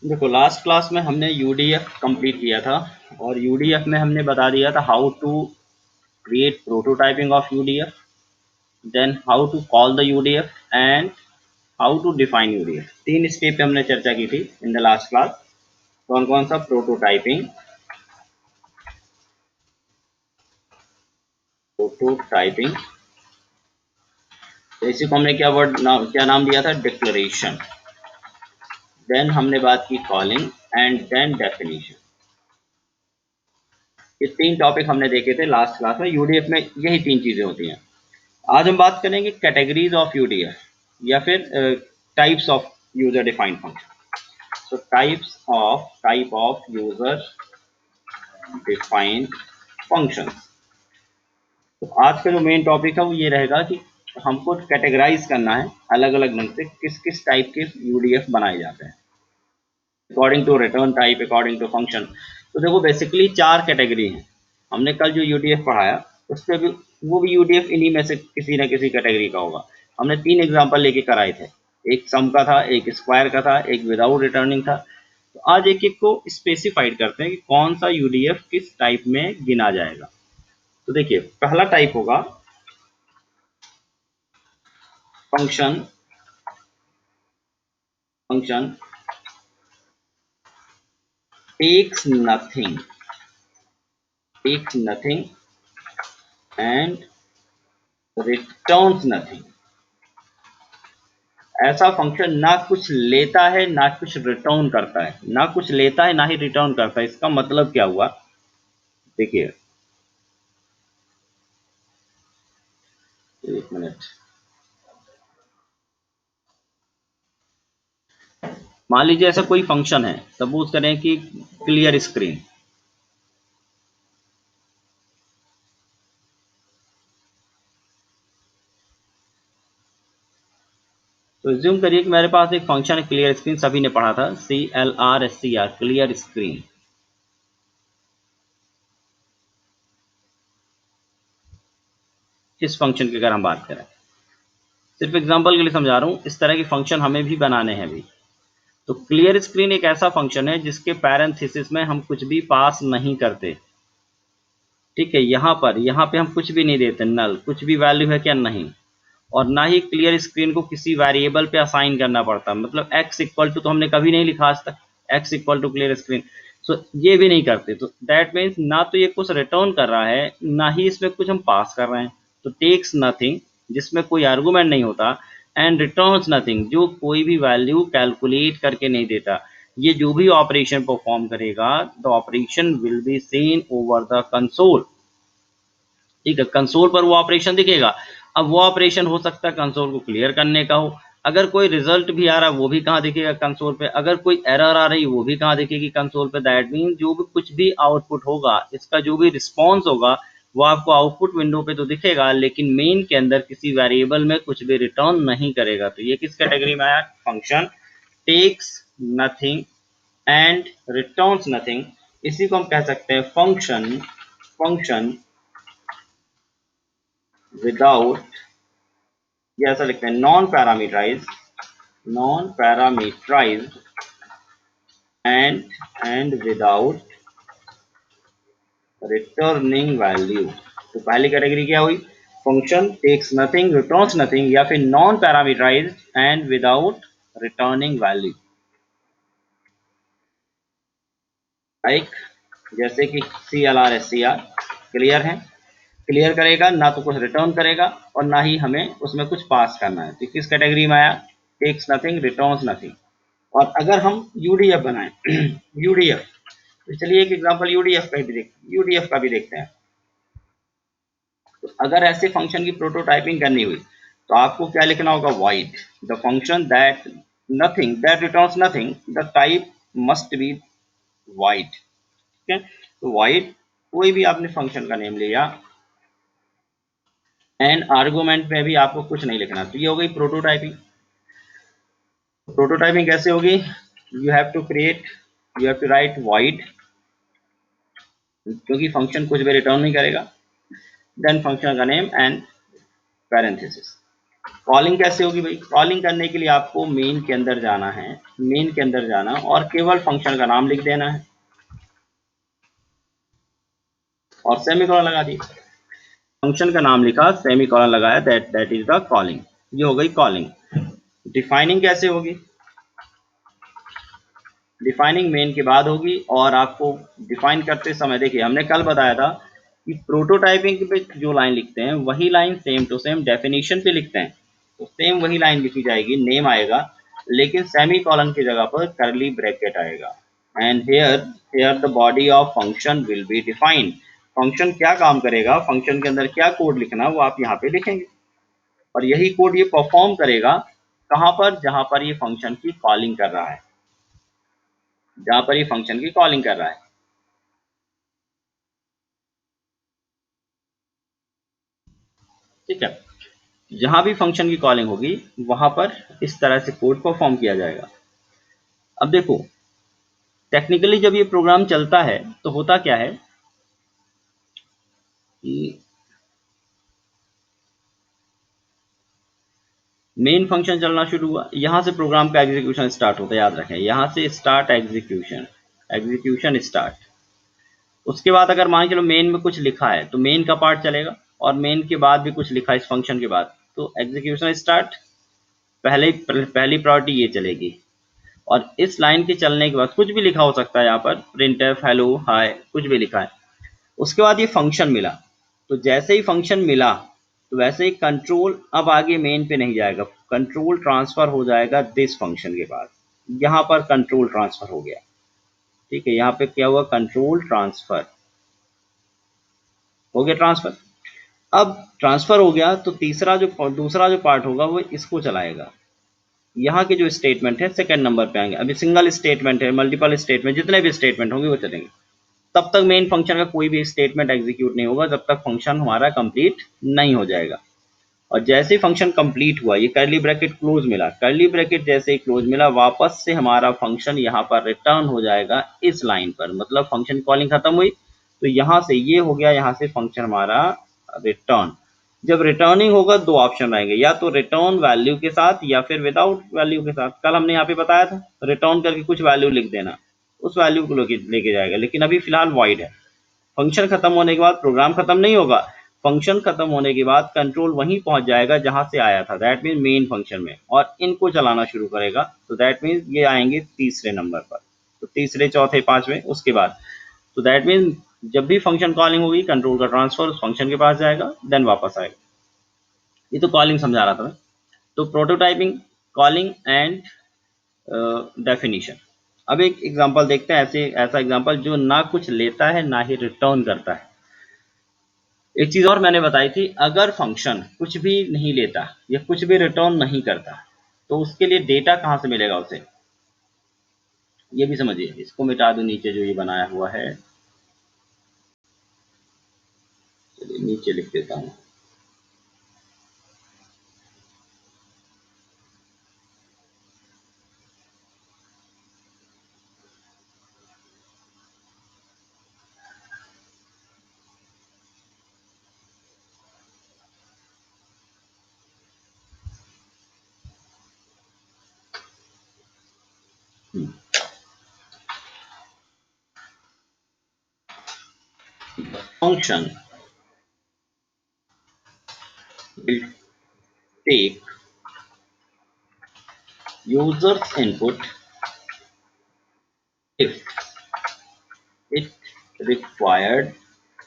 देखो last class में हमने यूडीएफ कंप्लीट किया था और यूडीएफ में हमने बता दिया था how to create prototyping of UDF, then how to call the UDF and how to define UDF। तीन स्टेप पे हमने चर्चा की थी इन द लास्ट क्लास। कौन कौन सा? प्रोटोटाइपिंग, प्रोटोटाइपिंग, तो इसी को हमने क्या नाम दिया था? डिक्लेरेशन। देन हमने बात की कॉलिंग एंड देन डेफिनेशन। ये तीन टॉपिक हमने देखे थे लास्ट क्लास में। यूडीएफ में यही तीन चीजें होती हैं। आज हम बात करेंगे कैटेगरीज ऑफ यूडीएफ या फिर types of user defined function. So type of user defined function. तो आज का जो मेन टॉपिक है वो ये रहेगा कि हमको कैटेगराइज करना है अलग अलग ढंग से किस किस टाइप के यूडीएफ बनाए जाते हैं according to return type, according to function. तो देखो बेसिकली चार कैटेगरी हैं। हमने कल जो यूडीएफ पढ़ाया उससे भी वो भी यूडीएफ इन्हीं में से किसी न किसी कैटेगरी का होगा। हमने तीन एग्जांपल लेके कराए थे, एक सम का था, एक स्क्वायर का था, एक विदाउट रिटर्निंग था। तो आज एक एक को स्पेसिफाइड करते हैं कि कौन सा यूडीएफ किस टाइप में गिना जाएगा। तो देखिए पहला टाइप होगा function. Function takes nothing and returns nothing। ऐसा फंक्शन ना कुछ लेता है ना कुछ रिटर्न करता है, ना कुछ लेता है ना ही रिटर्न करता है। इसका मतलब क्या हुआ? देखिए एक मिनट, मान लीजिए ऐसा कोई फंक्शन है, सपोज करें कि क्लियर स्क्रीन। तो ज्यूम करिए कि मेरे पास एक फंक्शन है क्लियर स्क्रीन, सभी ने पढ़ा था, CLRSCR, क्लियर स्क्रीन। इस फंक्शन की अगर हम बात करें, सिर्फ एग्जांपल के लिए समझा रहा हूं, इस तरह के फंक्शन हमें भी बनाने हैं अभी। तो क्लियर स्क्रीन एक ऐसा फंक्शन है जिसके पैरेंथेसिस में हम कुछ भी पास नहीं करते। ठीक है, यहाँ पे हम कुछ भी नहीं देते, नल, कुछ भी वैल्यू है क्या? नहीं। और ना ही क्लियर स्क्रीन को किसी वेरिएबल पे असाइन करना पड़ता, मतलब x इक्वल टू तो हमने कभी नहीं लिखा आज तक, x equal to clear screen. So ये भी नहीं करते। तो दैट मीन्स ना तो ये कुछ रिटर्न कर रहा है ना ही इसमें कुछ हम पास कर रहे हैं। तो टेक्स नथिंग, जिसमें कोई आर्गूमेंट नहीं होता, एंड रिटर्न्स नथिंग, जो कोई भी वैल्यू कैलकुलेट करके नहीं देता। ये जो भी ऑपरेशन परफॉर्म करेगा, the operation will be seen over the console. ठीक है, कंसोल पर वो ऑपरेशन दिखेगा। अब वो ऑपरेशन हो सकता है कंसोल को क्लियर करने का हो। अगर कोई रिजल्ट भी आ रहा है वो भी कहाँ दिखेगा? कंसोल पे। अगर कोई एरर आ रही है वो भी कहाँ दिखेगी? कंसोल पे। दैट मीन जो भी कुछ भी आउटपुट होगा, इसका जो भी रिस्पॉन्स होगा वो आपको आउटपुट विंडो पे तो दिखेगा, लेकिन मेन के अंदर किसी वेरिएबल में कुछ भी रिटर्न नहीं करेगा। तो ये किस कैटेगरी में आया? Function takes nothing and returns nothing. इसी को हम कह सकते हैं फंक्शन विदाउट, या ऐसा लिखते हैं non parameterize and without returning value. तो पहली कैटेगरी क्या हुई? Function takes nothing, returns nothing, या फिर non parameterize and without returning value. Like जैसे कि CLR SCR क्लियर है, क्लियर करेगा, ना तो कुछ रिटर्न करेगा और ना ही हमें उसमें कुछ पास करना है। तो किस कैटेगरी में आया? Takes nothing, returns nothing. और अगर हम यूडीएफ बनाएं यूडीएफ, तो चलिए एक एग्जांपल यूडीएफ का भी देखते हैं। तो अगर ऐसे फंक्शन की प्रोटोटाइपिंग करनी हुई तो आपको क्या लिखना होगा? Wide the function that returns nothing, the type must be wide. ठीक है, तो वाइड कोई भी आपने फंक्शन का नेम लिया एंड आर्गुमेंट में भी आपको कुछ नहीं लिखना। तो ये हो गई प्रोटोटाइपिंग। प्रोटोटाइपिंग कैसे होगी? You have to write void, क्योंकि फंक्शन कुछ भी रिटर्न नहीं करेगा। देन फंक्शन का नेम एंड पैरेंथेसिस। कॉलिंग कैसे होगी भाई? कॉलिंग करने के लिए आपको मेन के अंदर जाना है, मेन के अंदर जाना और केवल फंक्शन का नाम लिख देना है और सेमीकोलन लगा दी। फंक्शन का नाम लिखा, सेमीकोलन लगाया, दैट इज द कॉलिंग। ये हो गई कॉलिंग। डिफाइनिंग कैसे होगी? डिफाइनिंग मेन के बाद होगी और आपको डिफाइन करते समय देखिए हमने कल बताया था कि प्रोटोटाइपिंग पे जो लाइन लिखते हैं वही line same to same definition पे लिखते हैं, तो सेम वही लाइन लिखी जाएगी, नेम आएगा लेकिन सेमी कॉलन की जगह पर करली ब्रैकेट आएगा। And here the body of function will be defined. Function क्या काम करेगा, फंक्शन के अंदर क्या कोड लिखना वो आप यहाँ पे लिखेंगे और यही कोड ये परफॉर्म करेगा कहाँ पर? जहाँ पर ये फंक्शन की कॉलिंग कर रहा है, जहाँ पर ये फंक्शन की कॉलिंग कर रहा है। ठीक है, जहां भी फंक्शन की कॉलिंग होगी वहां पर इस तरह से कोड परफॉर्म किया जाएगा। अब देखो टेक्निकली जब ये प्रोग्राम चलता है तो होता क्या है कि मेन फंक्शन चलना शुरू हुआ, यहां से प्रोग्राम का एग्जीक्यूशन स्टार्ट होता है, याद रखें यहां से स्टार्ट एग्जीक्यूशन, एग्जीक्यूशन स्टार्ट। उसके बाद अगर मान के चलो मेन में कुछ लिखा है तो मेन का पार्ट चलेगा और मेन के बाद भी कुछ लिखा है इस फंक्शन के बाद तो एग्जीक्यूशन स्टार्ट, पहली प्रायोरिटी ये चलेगी। और इस लाइन के चलने के बाद कुछ भी लिखा हो सकता है, यहाँ पर प्रिंटफ, हेलो, हाय, कुछ भी लिखा है। उसके बाद ये फंक्शन मिला, तो जैसे ही फंक्शन मिला तो वैसे ही कंट्रोल अब आगे मेन पे नहीं जाएगा, कंट्रोल ट्रांसफर हो जाएगा दिस फंक्शन के बाद। यहाँ पर कंट्रोल ट्रांसफर हो गया। ठीक है, यहाँ पे क्या हुआ? कंट्रोल ट्रांसफर हो गया, ट्रांसफर। अब ट्रांसफर हो गया तो दूसरा जो पार्ट होगा वो इसको चलाएगा। यहाँ के जो स्टेटमेंट है सेकंड नंबर पे आएंगे। अभी सिंगल स्टेटमेंट है, मल्टीपल स्टेटमेंट, जितने भी स्टेटमेंट होंगे वो चलेंगे। तब तक मेन फंक्शन का कोई भी स्टेटमेंट एग्जीक्यूट नहीं होगा जब तक फंक्शन हमारा कंप्लीट नहीं हो जाएगा। और जैसे ही फंक्शन कंप्लीट हुआ, ये कर्ली ब्रैकेट क्लोज मिला, कर्ली ब्रैकेट जैसे ही क्लोज मिला वापस से हमारा फंक्शन यहाँ पर रिटर्न हो जाएगा इस लाइन पर, मतलब फंक्शन कॉलिंग खत्म हुई तो यहाँ से ये हो गया, यहाँ से फंक्शन हमारा रिटर्न। जब रिटर्निंग होगा दो ऑप्शन रहेंगे, या तो रिटर्न वैल्यू के साथ या फिर विदाउट वैल्यू के साथ। कल हमने यहाँ पे बताया था रिटर्न करके कुछ वैल्यू लिख देना, उस वैल्यू को लेके जाएगा, लेकिन अभी फिलहाल वॉइड है। फंक्शन खत्म होने के बाद प्रोग्राम खत्म नहीं होगा, फंक्शन खत्म होने के बाद कंट्रोल वहीं पहुंच जाएगा जहां से आया था, दैट मीन मेन फंक्शन में, और इनको चलाना शुरू करेगा। तो दैट मीन ये आएंगे तीसरे नंबर पर, तो तीसरे, चौथे, पांचवें उसके बाद। तो दैट मीन जब भी फंक्शन कॉलिंग होगी कंट्रोल का ट्रांसफर उस फंक्शन के पास जाएगा देन वापस आएगा। ये तो कॉलिंग समझा रहा था मैं। तो प्रोटोटाइपिंग, कॉलिंग एंड डेफिनेशन। अब एक एग्जांपल देखते हैं, ऐसा एग्जांपल जो ना कुछ लेता है ना ही रिटर्न करता है। एक चीज और मैंने बताई थी, अगर फंक्शन कुछ भी नहीं लेता या कुछ भी रिटर्न नहीं करता तो उसके लिए डेटा कहाँ से मिलेगा उसे, ये भी समझिए। इसको मिटा दूं, नीचे जो ये बनाया हुआ है, चलिए नीचे लिख देता हूँ। Function will take user's input if it required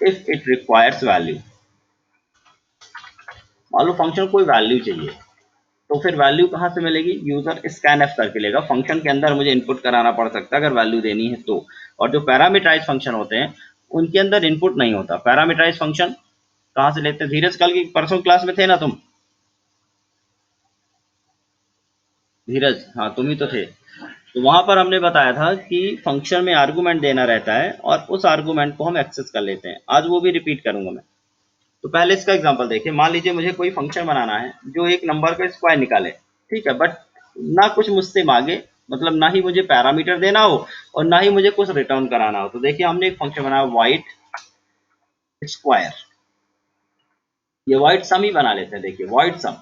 if it requires value। मान लो फंक्शन कोई वैल्यू चाहिए तो फिर वैल्यू कहाँ से मिलेगी? यूजर स्कैन एफ करके लेगा, फंक्शन के अंदर मुझे इनपुट कराना पड़ सकता है अगर वैल्यू देनी है तो। और जो पैरामीटराइज फंक्शन होते हैं उनके अंदर इनपुट नहीं होता। पैरामीटराइज फंक्शन कहाँ से लेते हैं? धीरज कल की परसों क्लास में थे ना तुम? धीरज, हाँ तुम ही तो थे। तो वहां पर हमने बताया था कि फंक्शन में आर्गूमेंट देना रहता है और उस आर्गूमेंट को हम एक्सेस कर लेते हैं। आज वो भी रिपीट करूंगा मैं। तो पहले इसका एग्जांपल देखिए, मान लीजिए मुझे कोई फंक्शन बनाना है जो एक नंबर का स्क्वायर निकाले, ठीक है, बट ना कुछ मुझसे मांगे, मतलब ना ही मुझे पैरामीटर देना हो और ना ही मुझे कुछ रिटर्न कराना हो। तो देखिए हमने एक फंक्शन बनाया वाइट स्क्वायर, ये वाइट सम ही बना लेते हैं। देखिए void sum,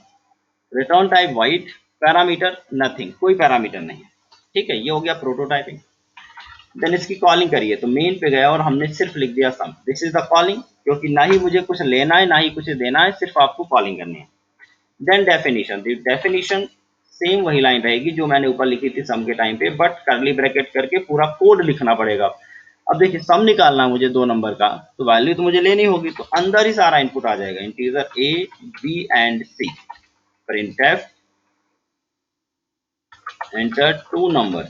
return type void, parameter nothing, कोई पैरामीटर नहीं है। ठीक है, ये हो गया प्रोटोटाइपिंग। देन इसकी कॉलिंग करिए, तो मेन पे गया और हमने सिर्फ लिख दिया सम, दिस इज द कॉलिंग, क्योंकि ना ही मुझे कुछ लेना है ना ही कुछ देना है, सिर्फ आपको कॉलिंग करनी है। देन डेफिनेशन, डेफिनेशन सेम वही लाइन रहेगी जो मैंने ऊपर लिखी थी सम के टाइम पे, बट करली ब्रैकेट करके पूरा कोड लिखना पड़ेगा। अब देखिए सम निकालना है मुझे 2 नंबर का, तो वैल्यू तो मुझे लेनी होगी, तो अंदर ही सारा इनपुट आ जाएगा, integer A B and C, printf enter 2 number,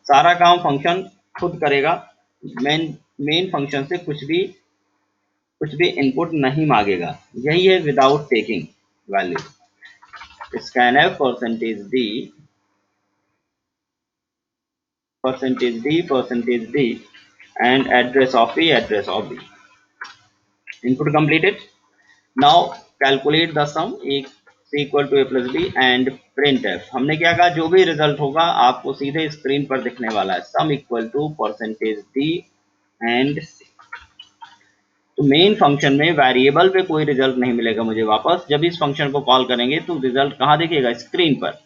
सारा काम फंक्शन खुद करेगा। मेन मेन फंक्शन से कुछ भी इनपुट नहीं मांगेगा, यही है without taking value. Scanf percentage D and address of B, address of B. Input completed. Now calculate the sum a c equal to a plus b and printf। हमने क्या कहा, जो भी रिजल्ट होगा आपको सीधे स्क्रीन पर दिखने वाला है, sum equal to percentage D and C. तो मेन फंक्शन में वेरिएबल पे कोई रिजल्ट नहीं मिलेगा मुझे वापस, जब इस फंक्शन को कॉल करेंगे तो रिजल्ट कहाँ दिखेगा, स्क्रीन पर।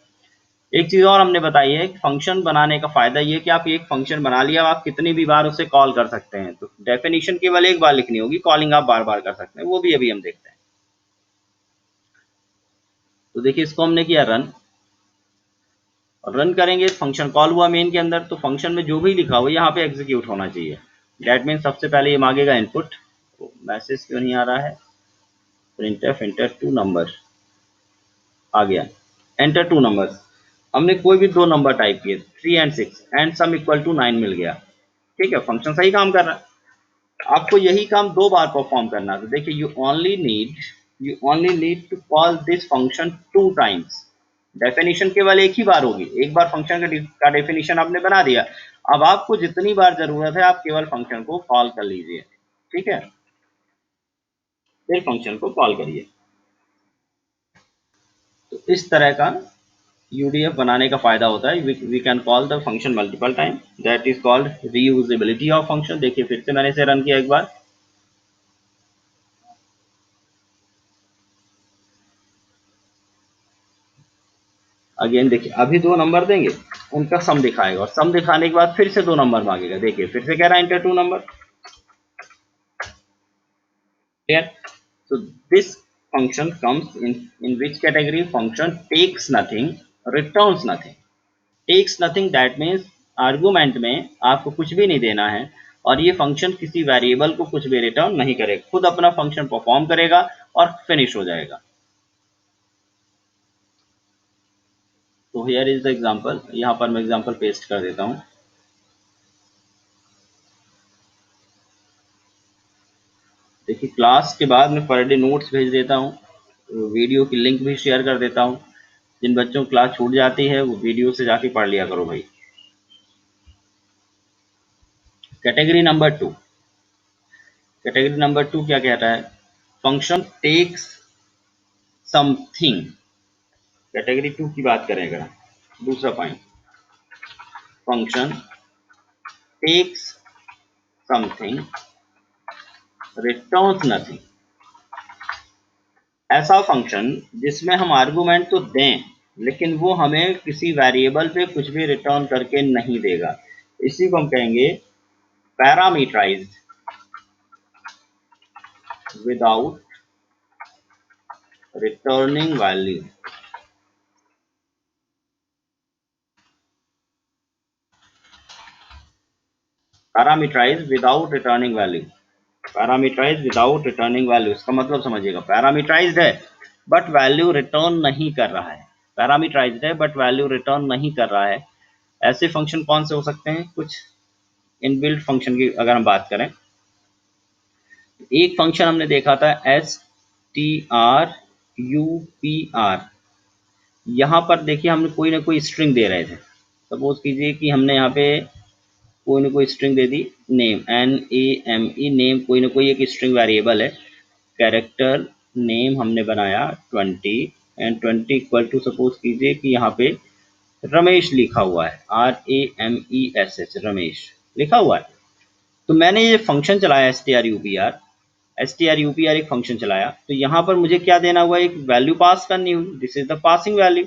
एक चीज और हमने बताई है, फंक्शन बनाने का फायदा ये कि आप एक फंक्शन बना लिया, आप कितनी भी बार उसे कॉल कर सकते हैं। तो डेफिनेशन केवल एक बार लिखनी होगी, कॉलिंग आप बार बार कर सकते हैं, वो भी अभी हम देखते हैं। तो देखिए इसको हमने किया रन, और रन करेंगे, फंक्शन कॉल हुआ मेन के अंदर, तो फंक्शन में जो भी लिखा हुआ यहाँ पे एग्जीक्यूट होना चाहिए। डेट मीन सबसे पहले ये मांगेगा इनपुट, तो मैसेज क्यों नहीं आ रहा है, प्रिंटफ एंटर 2 नंबर, आ गया एंटर 2 नंबर। हमने कोई भी 2 नंबर टाइप किए, 3 and 6 and sum equal to 9 मिल गया। ठीक है, फंक्शन सही काम कर रहा है। आपको यही काम 2 बार परफॉर्म करना है। तो देखिए you only need to call this function 2 times. Definition केवल एक ही बार होगी, एक बार फंक्शन का डेफिनेशन आपने बना दिया। अब आपको जितनी बार जरूरत है आप केवल फंक्शन को कॉल कर लीजिए। ठीक है, फिर फंक्शन को कॉल करिए। तो इस तरह का यूडीएफ बनाने का फायदा होता है। We can call the function multiple time, that is called reusability of function. देखिए फिर से मैंने इसे रन किया एक बार, अगेन देखिए अभी 2 नंबर देंगे, उनका सम दिखाएगा, और सम दिखाने के बाद फिर से 2 नंबर मांगेगा। देखिए फिर से कह रहा है enter 2 number. Clear? so this function comes in which category, function takes nothing, returns nothing। takes nothing that means argument में आपको कुछ भी नहीं देना है, और ये फंक्शन किसी वेरिएबल को कुछ भी रिटर्न नहीं करेगा, खुद अपना फंक्शन परफॉर्म करेगा और फिनिश हो जाएगा। तो हियर इज द एग्जांपल, यहाँ पर मैं एग्जांपल पेस्ट कर देता हूँ। देखिए क्लास के बाद मैं पर डे नोट्स भेज देता हूँ, वीडियो की लिंक भी शेयर कर देता हूँ। जिन बच्चों की क्लास छूट जाती है वो वीडियो से जाके पढ़ लिया करो भाई। कैटेगरी नंबर 2, कैटेगरी नंबर 2 क्या कहता है, फंक्शन टेक्स समथिंग। कैटेगरी 2 की बात करेगा, दूसरा point, function takes something returns nothing. ऐसा फंक्शन जिसमें हम आर्गुमेंट तो दें लेकिन वो हमें किसी वेरिएबल पे कुछ भी रिटर्न करके नहीं देगा, इसी को हम कहेंगे parameterized without returning value. Parameterized without returning value, parameterized without returning value, इसका मतलब समझिएगा, पैरामीटराइज्ड है बट वैल्यू रिटर्न नहीं कर रहा है। पैरामीटराइज्ड है बट वैल्यू रिटर्न नहीं कर रहा है। ऐसे फंक्शन कौन से हो सकते हैं, कुछ इनबिल्ट फंक्शन की अगर हम बात करें, एक फंक्शन हमने देखा था strupr, यहाँ पर देखिए हमने कोई ना कोई स्ट्रिंग दे रहे थे। सपोज कीजिए कि हमने यहाँ पे कोई ना कोई स्ट्रिंग दे दी, नेम NAME, नेम कोई ना कोई एक स्ट्रिंग वेरिएबल है। कैरेक्टर नेम हमने बनाया 20 एंड 20 इक्वल टू सपोज कीजिए कि यहाँ पे रमेश लिखा हुआ है, RAMESH, रमेश लिखा हुआ है। तो मैंने ये फंक्शन चलाया strupr, strupr एक फंक्शन चलाया, तो यहाँ पर मुझे क्या देना हुआ, एक वैल्यू पास करनी हुई, this is the passing value.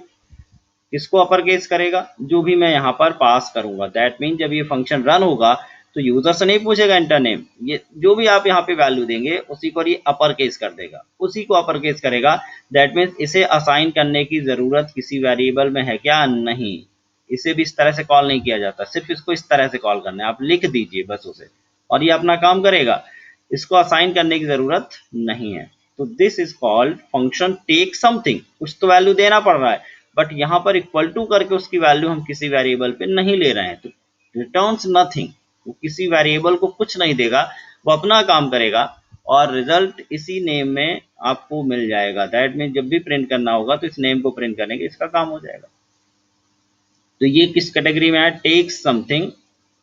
किसको अपर केस करेगा, जो भी मैं यहाँ पर पास करूंगा। दैट मीन जब ये फंक्शन रन होगा तो यूजर से नहीं पूछेगा इंटर नेम, ये जो भी आप यहाँ पे वैल्यू देंगे उसी को ये अपर केस कर देगा, उसी को अपर केस करेगा। दैट मीन्स इसे असाइन करने की जरूरत किसी वेरिएबल में है क्या, नहीं। इसे भी इस तरह से कॉल नहीं किया जाता, सिर्फ इसको इस तरह से कॉल करना है, आप लिख दीजिए बस उसे और ये अपना काम करेगा, इसको असाइन करने की जरूरत नहीं है। तो this is called function take something, कुछ तो वैल्यू देना पड़ रहा है, बट यहाँ पर इक्वल टू करके उसकी वैल्यू हम किसी वेरिएबल पे नहीं ले रहे हैं, तो रिटर्न्स नथिंग, वो किसी वेरिएबल को कुछ नहीं देगा, वो अपना काम करेगा और रिजल्ट इसी नेम में आपको मिल जाएगा। दैट मीन जब भी प्रिंट करना होगा तो इस नेम को प्रिंट करने के इसका काम हो जाएगा। तो ये किस कैटेगरी में है, take something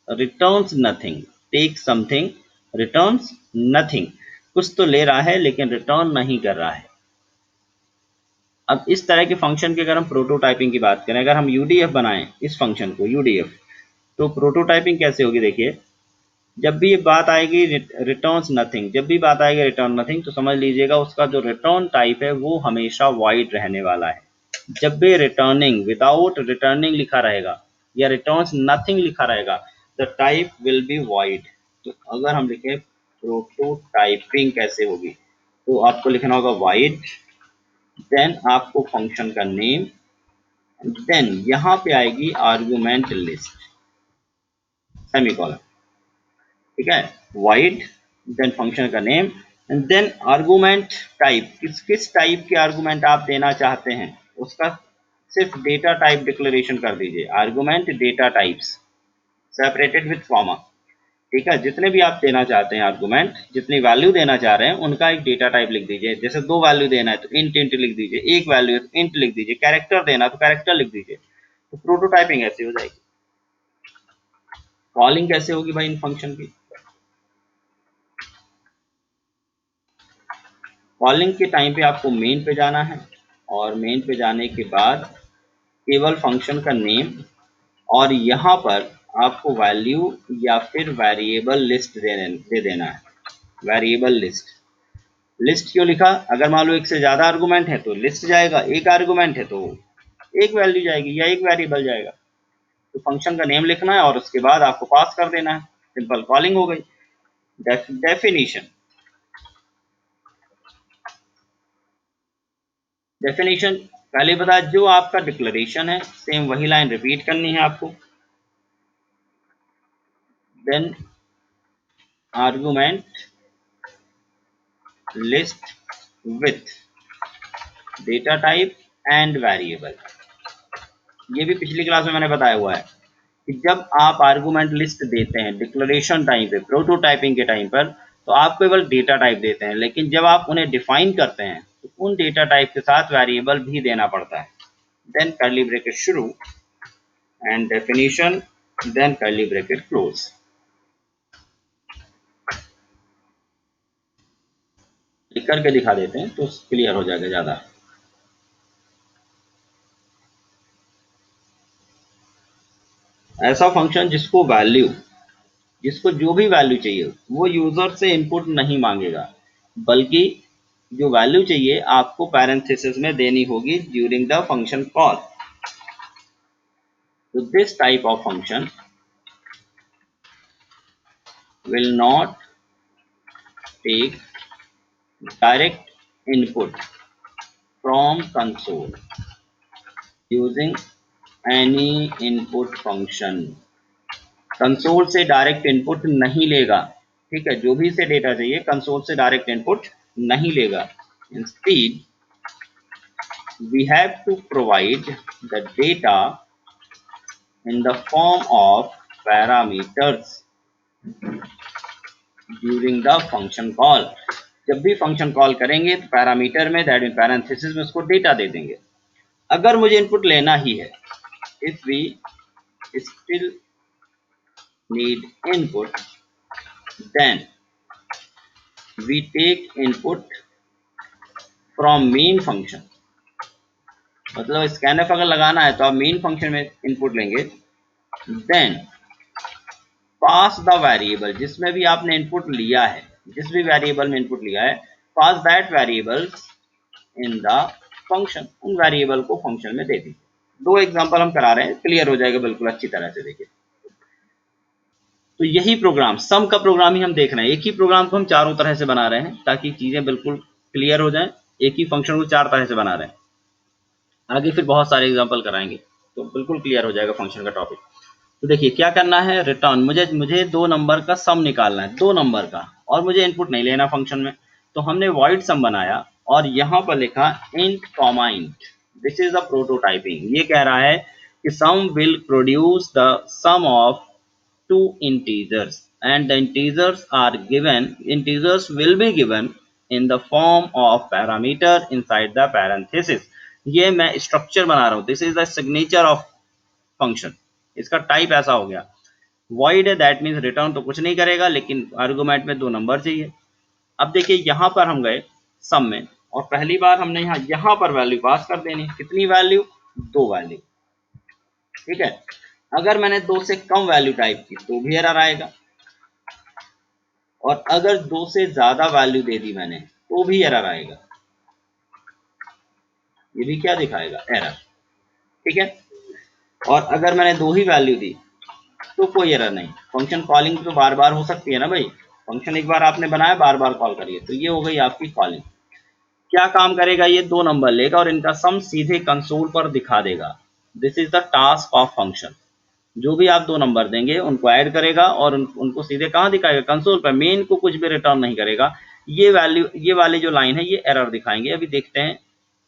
returns nothing, take something returns nothing, कुछ तो ले रहा है लेकिन रिटर्न नहीं कर रहा है। अब इस तरह के फंक्शन की अगर हम प्रोटोटाइपिंग की बात करें, अगर हम यूडीएफ बनाएं इस फंक्शन को यूडीएफ, तो प्रोटोटाइपिंग कैसे होगी, देखिए जब भी ये बात आएगी रिटर्न्स नथिंग, जब भी बात आएगी रिटर्न नथिंग, तो समझ लीजिएगा उसका जो रिटर्न टाइप है वो हमेशा वाइड रहने वाला है। जब भी रिटर्निंग विदाउट रिटर्निंग लिखा रहेगा या रिटर्न्स नथिंग लिखा रहेगा, the type will be wide. तो अगर हम लिखें प्रोटोटाइपिंग कैसे होगी, तो आपको लिखना होगा वाइड, देन आपको फंक्शन का नेम, देन यहाँ पे आएगी आर्गुमेंट लिस्ट, सेमीकोलन, ठीक है, वाइड, देन फंक्शन का name, and then argument type, किस किस टाइप के आर्गुमेंट आप देना चाहते हैं उसका सिर्फ डेटा टाइप डिक्लेरेशन कर दीजिए, argument data types separated with comma, ठीक है। जितने भी आप देना चाहते हैं आर्गुमेंट, जितनी वैल्यू देना चाह रहे हैं उनका एक डेटा टाइप लिख दीजिए। जैसे 2 वैल्यू देना है तो इंट इंट लिख दीजिए, एक वैल्यू है तो इंट लिख दीजिए, कैरेक्टर देना तो कैरेक्टर लिख दीजिए। तो प्रोटोटाइपिंग ऐसी हो जाएगी। कॉलिंग कैसे होगी भाई इन फंक्शन की, कॉलिंग के टाइम पे आपको मेन पे जाना है और मेन पे जाने के बाद केवल फंक्शन का नेम, और यहाँ पर आपको वैल्यू या फिर वेरिएबल लिस्ट दे देना है, वेरिएबल लिस्ट। लिस्ट क्यों लिखा, अगर मान लो एक से ज्यादा आर्गुमेंट है तो लिस्ट जाएगा, एक आर्गुमेंट है तो एक वैल्यू जाएगी या एक वेरिएबल जाएगा। तो फंक्शन का नेम लिखना है और उसके बाद आपको पास कर देना है, सिंपल कॉलिंग हो गई। डेफिनेशन, डेफिनेशन पहले बताया, जो आपका डिक्लेरेशन है सेम वही लाइन रिपीट करनी है आपको, then argument list with data type and variable. ये भी पिछली क्लास में मैंने बताया हुआ है कि जब आप आर्गुमेंट लिस्ट देते हैं डिक्लेरेशन टाइम पे, प्रोटोटाइपिंग के टाइम पर, तो आप केवल डेटा टाइप देते हैं, लेकिन जब आप उन्हें डिफाइन करते हैं तो उन डेटा टाइप के साथ वेरिएबल भी देना पड़ता है। देन कर्ली ब्रैकेट शुरू and definition, then curly bracket close. लिख करके दिखा देते हैं तो क्लियर हो जाएगा ज्यादा। ऐसा फंक्शन जिसको वैल्यू, जिसको जो भी वैल्यू चाहिए वो यूजर से इनपुट नहीं मांगेगा, बल्कि जो वैल्यू चाहिए आपको पैरेंथेसिस में देनी होगी ड्यूरिंग द फंक्शन कॉल। तो this type of function will not take direct input from console using any input function। Console से डायरेक्ट इनपुट नहीं लेगा, ठीक है, जो भी इसे डेटा चाहिए कंसोल से डायरेक्ट इनपुट नहीं लेगा। Instead we have to provide the data in the form of parameters during the function call। जब भी फंक्शन कॉल करेंगे तो पैरामीटर में, दैट मीन पैरेंथेसिस में उसको डेटा दे देंगे। अगर मुझे इनपुट लेना ही है, if we still need input, then we take input from main function. मतलब स्कैनफ अगर लगाना है तो आप मेन फंक्शन में इनपुट लेंगे, देन पास द वेरिएबल जिसमें भी आपने इनपुट लिया है, जिस भी वेरिएबल में इनपुट लिया है, pass that variable in the function, उन वेरिएबल को फंक्शन में दे दी। दो एग्जांपल हम करा रहे हैं, क्लियर हो जाएगा बिल्कुल अच्छी तरह से। देखिए तो यही प्रोग्राम, सम का प्रोग्राम ही हम देख रहे हैं, एक ही प्रोग्राम को हम चारों तरह से बना रहे हैं ताकि चीजें बिल्कुल क्लियर हो जाएं। एक ही फंक्शन को चार तरह से बना रहे हैं, आगे फिर बहुत सारे एग्जांपल कराएंगे तो बिल्कुल क्लियर हो जाएगा फंक्शन का टॉपिक। तो देखिए क्या करना है, रिटर्न, मुझे दो नंबर का सम निकालना है, दो नंबर का, और मुझे इनपुट नहीं लेना फंक्शन में। तो हमने वॉइड सम बनाया और यहाँ पर लिखा int comma int, this is the prototyping. ये कह रहा है कि sum will produce the sum of two integers and the integers will be given in the form of parameter inside the parenthesis। ये मैं स्ट्रक्चर बना रहा हूँ, this is the signature of function. इसका टाइप ऐसा हो गया, void है, दैट मीन्स रिटर्न तो कुछ नहीं करेगा, लेकिन आर्गुमेंट में दो नंबर चाहिए। अब देखिए यहाँ पर हम गए सम में, और पहली बार हमने यहाँ पर वैल्यू पास कर देनी, कितनी वैल्यू, दो वैल्यू, ठीक है। अगर मैंने दो से कम वैल्यू टाइप की तो भी एरर आएगा, और अगर दो से ज्यादा वैल्यू दे दी मैंने तो भी एरर आएगा। ये भी क्या दिखाएगा, एरर, ठीक है। और अगर मैंने दो ही वैल्यू दी तो कोई एरर नहीं। फंक्शन कॉलिंग तो बार बार हो सकती है ना भाई, फंक्शन एक बार आपने बनाया बार बार कॉल करिए, तो ये हो गई आपकी कॉलिंग। क्या काम करेगा, ये दो नंबर लेगा और इनका सम सीधे कंसोल पर दिखा देगा। This is the task of function. जो भी आप दो नंबर देंगे उनको ऐड करेगा और उनको सीधे कहाँ दिखाएगा, कंसोल पर। मेन को कुछ भी रिटर्न नहीं करेगा। ये वैल्यू, ये वाली जो लाइन है, ये एरर दिखाएंगे। अभी देखते हैं,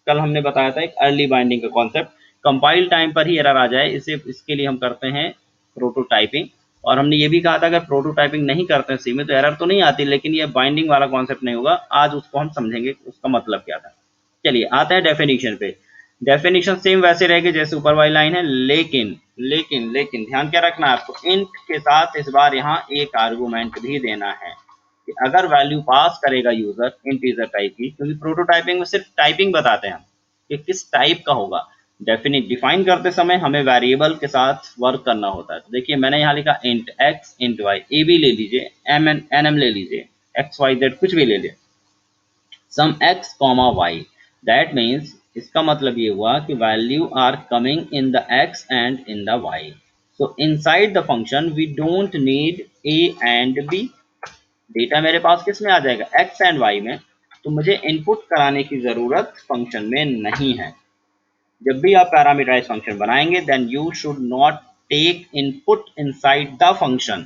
कल हमने बताया था एक अर्ली बाइंडिंग का कॉन्सेप्ट, कंपाइल टाइम पर ही एरर आ जाए, इसे इसके लिए हम करते हैं प्रोटोटाइपिंग। और हमने ये भी कहा था अगर प्रोटोटाइपिंग नहीं करते हैं सी में तो एरर तो नहीं आती, लेकिन ये बाइंडिंग वाला कॉन्सेप्ट नहीं होगा। आज उसको हम समझेंगे उसका मतलब क्या था। चलिए आते हैं डेफिनेशन पे। डेफिनेशन सेम वैसे रहेगी जैसे ऊपर वाली लाइन है, लेकिन लेकिन लेकिन ध्यान क्या रखना है आपको, इंट के साथ इस बार यहाँ एक आर्गुमेंट भी देना है कि अगर वैल्यू पास करेगा यूजर इंटीजर टाइप की, क्योंकि प्रोटोटाइपिंग में सिर्फ टाइपिंग बताते हैं हम कि किस टाइप का होगा। डेफिनेट डिफाइन करते समय हमें वेरिएबल के साथ वर्क करना होता है। तो देखिए मैंने यहाँ लिखा इंट एक्स इंट वाई, ए भी ले लीजिए, एम एन एम ले लीजिए, एक्स वाई जेड कुछ भी ले लीजिए, sum X comma Y, that means इसका मतलब ये हुआ कि value are coming in the X and in the Y. So inside the function we don't need A and B. Data मेरे पास किस में आ जाएगा, एक्स एंड वाई में, तो मुझे इनपुट कराने की जरूरत फंक्शन में नहीं है। जब भी आप पैरामीटराइज फंक्शन बनाएंगे then you should not take input inside the function,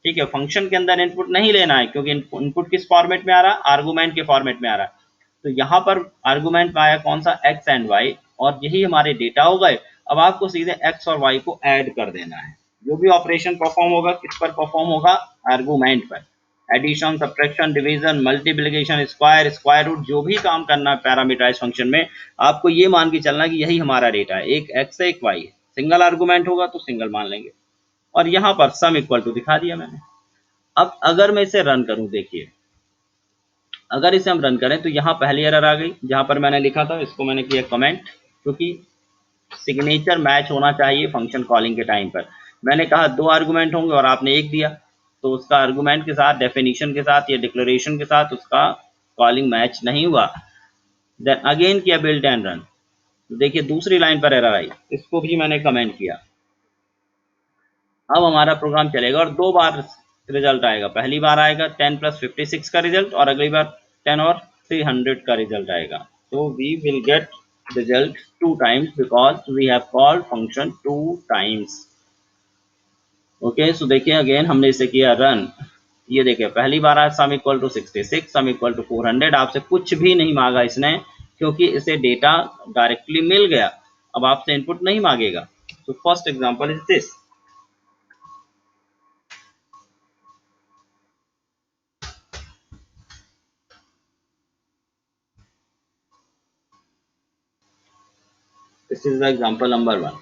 ठीक है। फंक्शन के अंदर इनपुट नहीं लेना है, क्योंकि इनपुट किस फॉर्मेट में आ रहा है, आर्गुमेंट के फॉर्मेट में आ रहा है। तो यहाँ पर आर्गुमेंट में आया कौन सा, एक्स एंड वाई, और यही हमारे डेटा हो गए। अब आपको सीधे एक्स और वाई को ऐड कर देना है। जो भी ऑपरेशन परफॉर्म होगा किस पर परफॉर्म होगा, आर्गुमेंट पर। Addition, subtraction, division, multiplication, square, square root, जो भी काम करना है पैरामीटराइज फंक्शन में, आपको ये मान के चलना कि यही हमारा डेटा है, एक एक्स है एक वाई है। सिंगल आर्गुमेंट होगा तो सिंगल मान लेंगे, और यहाँ पर सम इक्वल टू दिखा दिया मैंने। अब अगर मैं इसे रन करूं, देखिए अगर इसे हम रन करें तो यहाँ पहली एरर आ गई, जहां पर मैंने लिखा था इसको मैंने किया कमेंट, क्योंकि सिग्नेचर मैच होना चाहिए फंक्शन कॉलिंग के टाइम पर। मैंने कहा दो आर्गुमेंट होंगे और आपने एक दिया, तो उसका आर्गुमेंट के साथ, डेफिनेशन के साथ या डिक्लेरेशन के साथ उसका कॉलिंग मैच नहीं हुआ। देन अगेन किया बिल्ड एंड रन, देखिए दूसरी लाइन पर एरर आई, इसको भी मैंने कमेंट किया। अब हमारा प्रोग्राम चलेगा और दो बार रिजल्ट आएगा। पहली बार आएगा 10 + 56 का रिजल्ट, और अगली बार 10 और 300 का रिजल्ट आएगा। So we will get result 2 times because we have called function 2 times। Okay, सो देखिए अगेन हमने इसे किया रन। ये देखिए पहली बार आया sum equal to 66, sum equal to 400। आपसे कुछ भी नहीं मांगा इसने, क्योंकि इसे डेटा डायरेक्टली मिल गया। अब आपसे इनपुट नहीं मांगेगा। तो first example is this. This is the example number 1।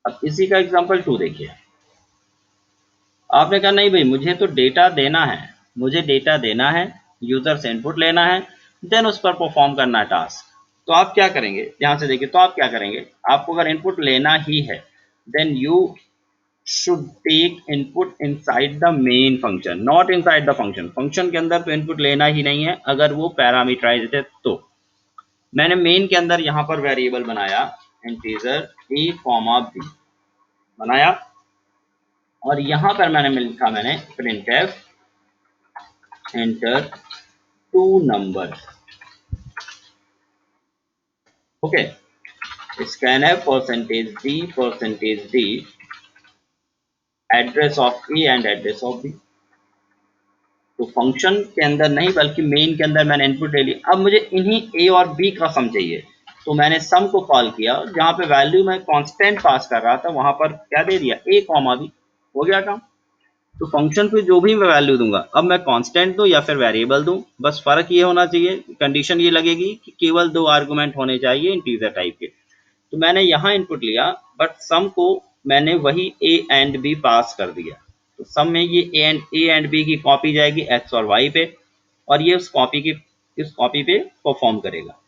अब इसी का एग्जांपल 2 देखिए। आपने कहा नहीं भाई मुझे तो डेटा देना है, मुझे डेटा देना है, यूजर से इनपुट लेना है, देन उस पर परफॉर्म करना है टास्क। तो आप क्या करेंगे, ध्यान से देखिए, तो आप क्या करेंगे, आपको अगर इनपुट लेना ही है then you should take input inside the main function, not inside the function. Function के अंदर तो इनपुट लेना ही नहीं है अगर वो पैरामीटराइज्ड है तो। मैंने मेन के अंदर यहाँ पर वेरिएबल बनाया इंटीजर a, b बनाया, और यहाँ पर मैंने लिखा मैंने printf enter 2 numbers. Okay, scanf %d address of A and address of B. तो फंक्शन के अंदर नहीं बल्कि मेन के अंदर मैंने इनपुट ले लिया। अब मुझे इन्हीं ए और बी का सम चाहिए, तो मैंने सम को कॉल किया, जहां पे वैल्यू मैं कांस्टेंट पास कर रहा था वहां पर क्या दे दिया, ए कॉमा बी, हो गया काम। तो फंक्शन पे जो भी मैं वैल्यू दूंगा, अब मैं कांस्टेंट दूं या फिर वेरिएबल दूं, बस फर्क ये होना चाहिए, कंडीशन ये लगेगी कि केवल 2 आर्गुमेंट होने चाहिए इंटीजर टाइप के। तो मैंने यहाँ इनपुट लिया, बट सम को मैंने वही ए एंड बी पास कर दिया। तो सम में ये ए एंड बी की कॉपी जाएगी एक्स और वाई पे, और ये उस कॉपी पे परफॉर्म करेगा।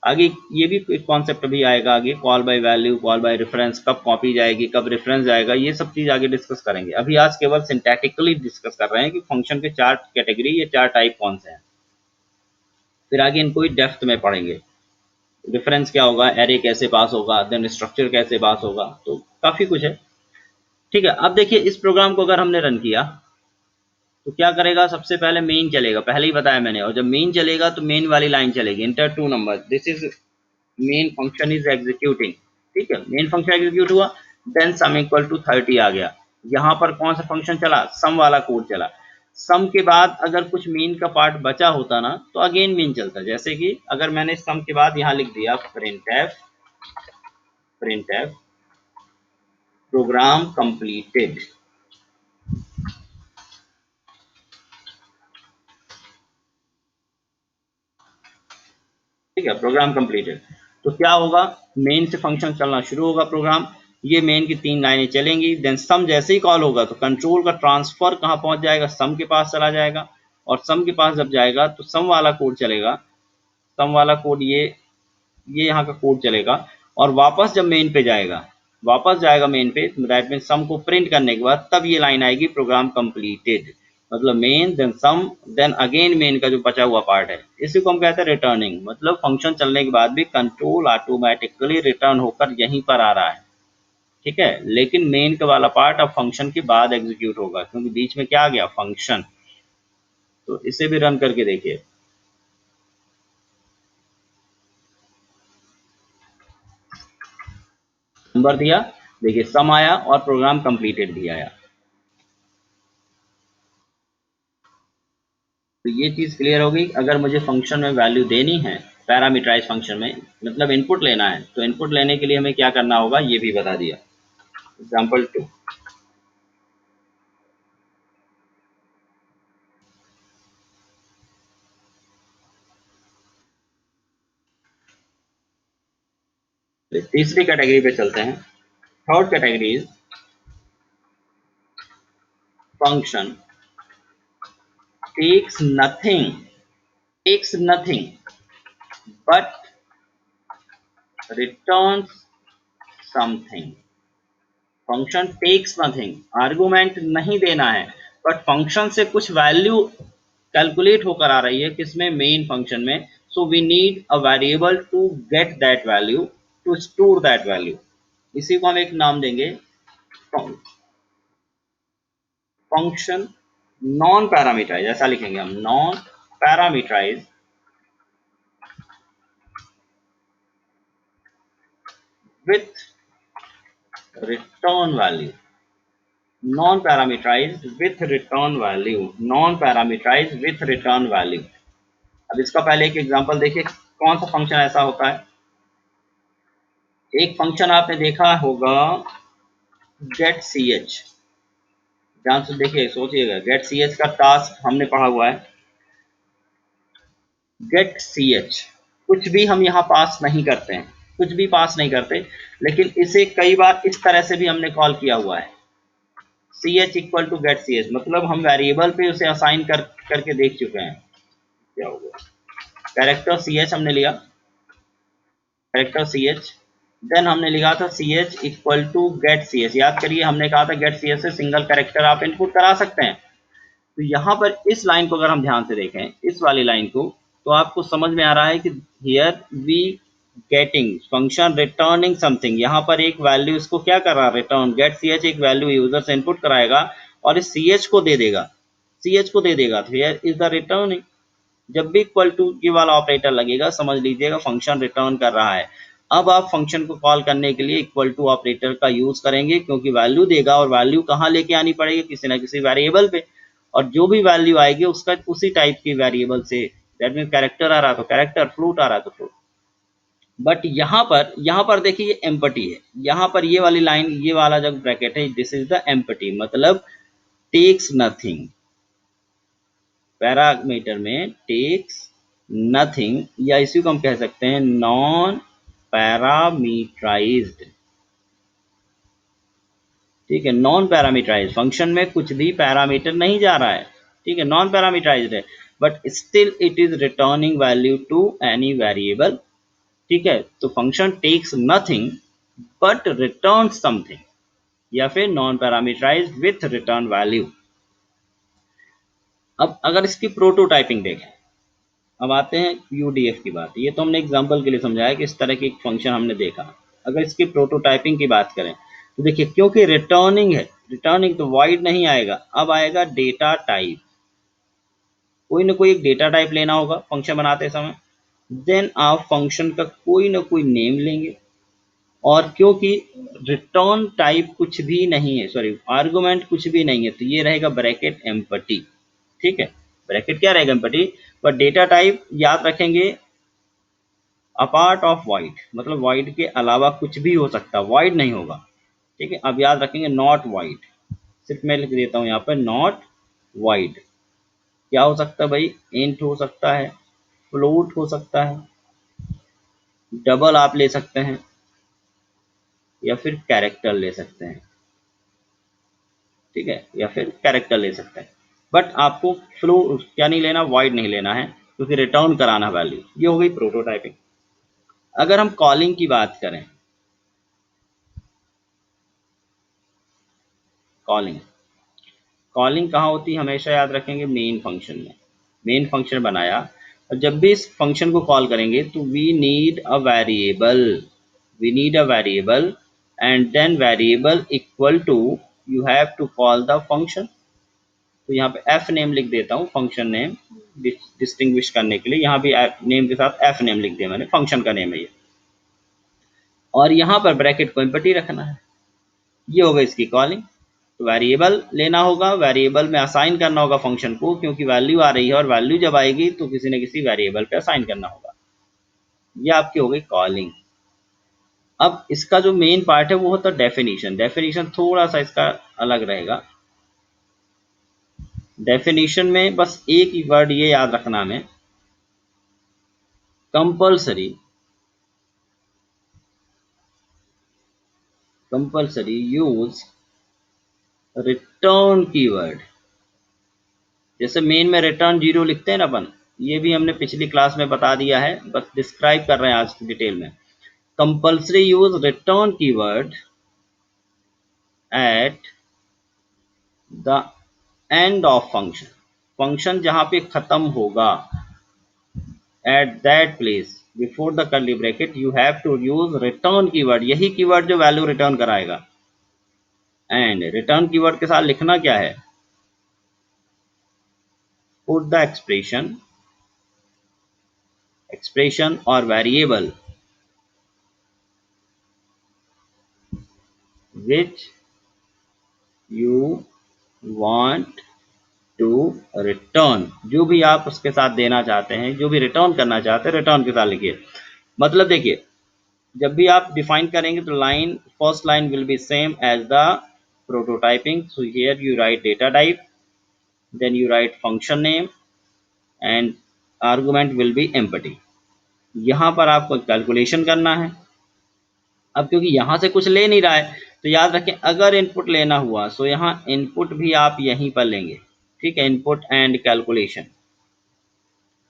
आगे ये भी एक कॉन्सेप्ट भी आएगा, आगे call by value, call by reference, कब कॉपी जाएगी, कब रेफरेंस जाएगा, ये सब चीज आगे डिस्कस करेंगे। अभी आज केवल सिंटैक्टिकली डिस्कस कर रहे हैं कि फंक्शन के 4 कैटेगरी, ये 4 टाइप कौन से हैं। फिर आगे इनको ही डेप्थ में पढ़ेंगे, रेफरेंस क्या होगा, एरे कैसे पास होगा, देन स्ट्रक्चर कैसे पास होगा, तो काफी कुछ है। ठीक है, अब देखिए इस प्रोग्राम को अगर हमने रन किया तो क्या करेगा, सबसे पहले मेन चलेगा, पहले ही बताया मैंने, और जब मेन चलेगा तो मेन वाली लाइन चलेगी, inter 2 number, this is main function is executing. ठीक है, मेन फंक्शन एग्जीक्यूट हुआ, देन सम इक्वल टू 30 आ गया। यहाँ पर कौन सा फंक्शन चला, सम वाला कोड चला। सम के बाद अगर कुछ मेन का पार्ट बचा होता ना तो अगेन मेन चलता, जैसे कि अगर मैंने सम के बाद यहाँ लिख दिया printf प्रोग्राम कंप्लीटेड। ठीक है, प्रोग्राम कंप्लीटेड, तो क्या होगा, मेन से फंक्शन चलना शुरू होगा प्रोग्राम, ये मेन की 3 लाइनें चलेंगी, देन सम जैसे ही कॉल होगा तो कंट्रोल का ट्रांसफर कहाँ पहुंच जाएगा, सम के पास चला जाएगा, और सम के पास जब जाएगा तो सम वाला कोड चलेगा, सम वाला कोड ये यहाँ का कोड चलेगा, और वापस जब मेन पे जाएगा, वापस जाएगा मेन पे, दैट मीन सम को प्रिंट करने के बाद तब ये लाइन आएगी प्रोग्राम कंप्लीटेड, मतलब main then some then again main का जो बचा हुआ पार्ट है, इसी को हम कहते हैं रिटर्निंग। मतलब फंक्शन चलने के बाद भी कंट्रोल ऑटोमेटिकली रिटर्न होकर यहीं पर आ रहा है। ठीक है, लेकिन मेन का वाला पार्ट अब फंक्शन के बाद एग्जीक्यूट होगा, क्योंकि बीच में क्या आ गया, फंक्शन। तो इसे भी रन करके देखिए, नंबर दिया, देखिए सम आया और प्रोग्राम कंप्लीटेड भी आया। तो ये चीज़ क्लियर होगी, अगर मुझे फंक्शन में वैल्यू देनी है, पैरामीटराइज फंक्शन में, मतलब इनपुट लेना है, तो इनपुट लेने के लिए हमें क्या करना होगा ये भी बता दिया। एग्जाम्पल 2, तीसरी कैटेगरी पे चलते हैं। Third category is function takes nothing but returns something. Function takes nothing, argument नहीं देना है, बट फंक्शन से कुछ वैल्यू कैलकुलेट होकर आ रही है, किसमें, मेन फंक्शन में। So we need a variable to get that value, to store that value. इसी को हम एक नाम देंगे फंक्शन नॉन पैरामीटराइज, ऐसा लिखेंगे हम, non parameterize with return value, non parameterize with return value, non parameterize with return value. अब इसका पहले एक एग्जांपल देखिए, कौन सा फंक्शन ऐसा होता है। एक फंक्शन आपने देखा होगा गेट सी एच, ध्यान से देखिए, सोचिएगा, गेट सी एच का टास्क हमने पढ़ा हुआ है। गेट सी एच, कुछ भी हम यहाँ पास नहीं करते हैं, कुछ भी पास नहीं करते, लेकिन इसे कई बार इस तरह से भी हमने कॉल किया हुआ है, C H equal to get C H, मतलब हम वेरिएबल पे उसे असाइन करके देख चुके हैं। क्या होगा, कैरेक्टर सी एच हमने लिया, कैरेक्टर सी एच, देन हमने लिखा था C H equal to get C H. याद करिए हमने कहा था गेट सी एच से सिंगल कैरेक्टर आप इनपुट करा सकते हैं। तो यहाँ पर इस लाइन को अगर हम ध्यान से देखें, इस वाली लाइन को, तो आपको समझ में आ रहा है कि here we getting function returning something. यहाँ पर एक वैल्यू इसको क्या कर रहा है, रिटर्न। गेट सी एच एक वैल्यू यूजर से इनपुट कराएगा और इस सी एच को दे देगा, सी एच को दे देगा। तो हियर इज द रिटर्निंग। जब भी इक्वल टू की वाला ऑपरेटर लगेगा समझ लीजिएगा फंक्शन रिटर्न कर रहा है। अब आप फंक्शन को कॉल करने के लिए इक्वल टू ऑपरेटर का यूज करेंगे, क्योंकि वैल्यू देगा और वैल्यू कहाँ लेके आनी पड़ेगी, किसी ना किसी वेरिएबल पे। और जो भी वैल्यू आएगी उसका उसी टाइप की वेरिएबल से, दैट मीन कैरेक्टर आ रहा तो कैरेक्टर, फ्लूट आ रहा तो फ्लूट। बट यहाँ पर देखिए ये एम्पटी है। यहाँ पर ये वाली लाइन, ये वाला जो ब्रैकेट है, दिस इज द एम्पटी, मतलब टेक्स नथिंग। पैरामीटर में टेक्स नथिंग, या इसी को हम कह सकते हैं नॉन पैरामीटराइज्ड। ठीक है, नॉन पैरामीटराइज, फंक्शन में कुछ भी पैरामीटर नहीं जा रहा है। ठीक है, नॉन पैरामीटराइज्ड है, but still it is returning value to any variable. ठीक है, तो function takes nothing but return something, या फिर non parameterized with return value. अब अगर इसकी प्रोटोटाइपिंग देखें, अब आते हैं यूडीएफ की बात। ये तो हमने एग्जांपल के लिए समझाया कि इस तरह की एक फंक्शन हमने देखा। अगर इसकी प्रोटोटाइपिंग की बात करें तो देखिए, क्योंकि रिटर्निंग है, रिटर्निंग तो वॉइड नहीं आएगा, अब आएगा डेटा टाइप। कोई ना कोई एक डेटा टाइप लेना होगा फंक्शन बनाते समय। देन आप फंक्शन का कोई ना कोई नेम लेंगे, और क्योंकि रिटर्न टाइप कुछ भी नहीं है, सॉरी आर्गुमेंट कुछ भी नहीं है, तो ये रहेगा ब्रैकेट एम्पटी। ठीक है, ब्रैकेट क्या रहेगा, एम्पटी। पर डेटा टाइप याद रखेंगे अपार्ट ऑफ वाइड, मतलब वाइड के अलावा कुछ भी हो सकता है, वाइड नहीं होगा। ठीक है, अब याद रखेंगे नॉट वाइड। सिर्फ मैं लिख देता हूँ यहाँ पर नॉट वाइड। क्या हो सकता है भाई, इंट हो सकता है, फ्लोट हो सकता है, डबल आप ले सकते हैं, या फिर कैरेक्टर ले सकते हैं। ठीक है, या फिर कैरेक्टर ले सकते हैं, बट आपको फ्लो क्या नहीं लेना, वाइड नहीं लेना है, क्योंकि रिटर्न कराना वैल्यू। ये हो गई प्रोटोटाइपिंग। अगर हम कॉलिंग की बात करें, कॉलिंग कॉलिंग कहाँ होती है, हमेशा याद रखेंगे मेन फंक्शन में। मेन फंक्शन बनाया, और जब भी इस फंक्शन को कॉल करेंगे तो we need a variable, we need a variable, and then variable equal to, you have to call the function. तो यहाँ पे एफ नेम लिख देता हूँ, फंक्शन नेम डिस्टिंग्विश करने के लिए। यहाँ भी नेम के साथ एफ नेम लिख दिया मैंने, फंक्शन का नेम है ये। और यहाँ पर ब्रैकेट को एम्पटी रखना है। ये होगा इसकी कॉलिंग। तो वेरिएबल लेना होगा, वेरिएबल में असाइन करना होगा फंक्शन को, क्योंकि वैल्यू आ रही है, और वैल्यू जब आएगी तो किसी न किसी वेरिएबल पे असाइन करना होगा। ये आपकी हो गई कॉलिंग। अब इसका जो मेन पार्ट है वो होता है डेफिनेशन। डेफिनेशन थोड़ा सा इसका अलग रहेगा। डेफिनेशन में बस एक ही वर्ड ये याद रखना हमें, compulsory, compulsory use return keyword. जैसे मेन में रिटर्न 0 लिखते हैं ना अपन, ये भी हमने पिछली क्लास में बता दिया है, बस डिस्क्राइब कर रहे हैं आज की डिटेल में। Compulsory use return keyword at the end of function. Function जहां पे खत्म होगा, at that place before the curly bracket you have to use return keyword, यही कीवर्ड जो वैल्यू रिटर्न कराएगा। एंड रिटर्न कीवर्ड के साथ लिखना क्या है, पुट द एक्सप्रेशन और variable which you want to return। जो भी आप उसके साथ देना चाहते हैं, जो भी रिटर्न करना चाहते हैं, रिटर्न के साथ लिखिए। मतलब देखिए, जब भी आप डिफाइन करेंगे तो line, first line will be same as the prototyping. So here you write data type, then you write function name, and argument will be empty. यहाँ पर आपको कैलकुलेशन करना है। अब क्योंकि यहाँ से कुछ ले नहीं रहा है, तो याद रखें अगर इनपुट लेना हुआ तो यहाँ इनपुट भी आप यहीं पर लेंगे। ठीक है, input and calculation,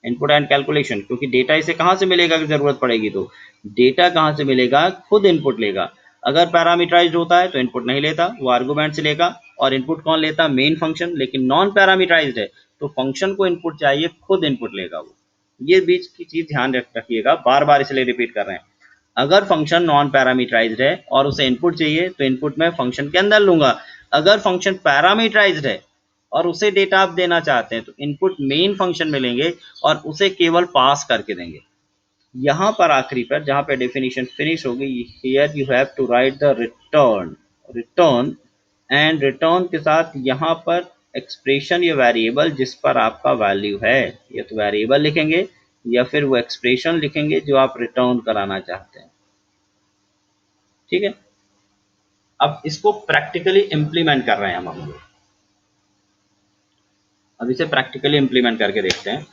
input and calculation, क्योंकि डेटा इसे कहाँ से मिलेगा अगर जरूरत पड़ेगी तो, डेटा कहाँ से मिलेगा, खुद इनपुट लेगा। अगर पैरामीटराइज्ड होता है तो इनपुट नहीं लेता, वो आर्गुमेंट से लेगा, और इनपुट कौन लेता, मेन फंक्शन। लेकिन नॉन पैरामीटराइज्ड है तो फंक्शन को इनपुट चाहिए, खुद इनपुट लेगा वो। ये बीच की चीज ध्यान रखिएगा, बार बार इसलिए रिपीट कर रहे हैं। अगर फंक्शन नॉन पैरामीटराइज्ड है और उसे इनपुट चाहिए तो इनपुट मैं फंक्शन के अंदर लूंगा। अगर फंक्शन पैरामीटराइज्ड है और उसे डेटा आप देना चाहते हैं तो इनपुट मेन फंक्शन में लेंगे और उसे केवल पास करके देंगे। यहाँ पर आखिरी पर जहाँ पे डेफिनेशन फिनिश होगी, here you have to write the return, return and return के साथ यहाँ पर एक्सप्रेशन या वेरिएबल जिस पर आपका वैल्यू है, या तो वेरिएबल लिखेंगे या फिर वो एक्सप्रेशन लिखेंगे जो आप रिटर्न कराना चाहते हैं। ठीक है, अब इसको प्रैक्टिकली इंप्लीमेंट कर रहे हैं हम लोग। अब इसे प्रैक्टिकली इंप्लीमेंट करके देखते हैं।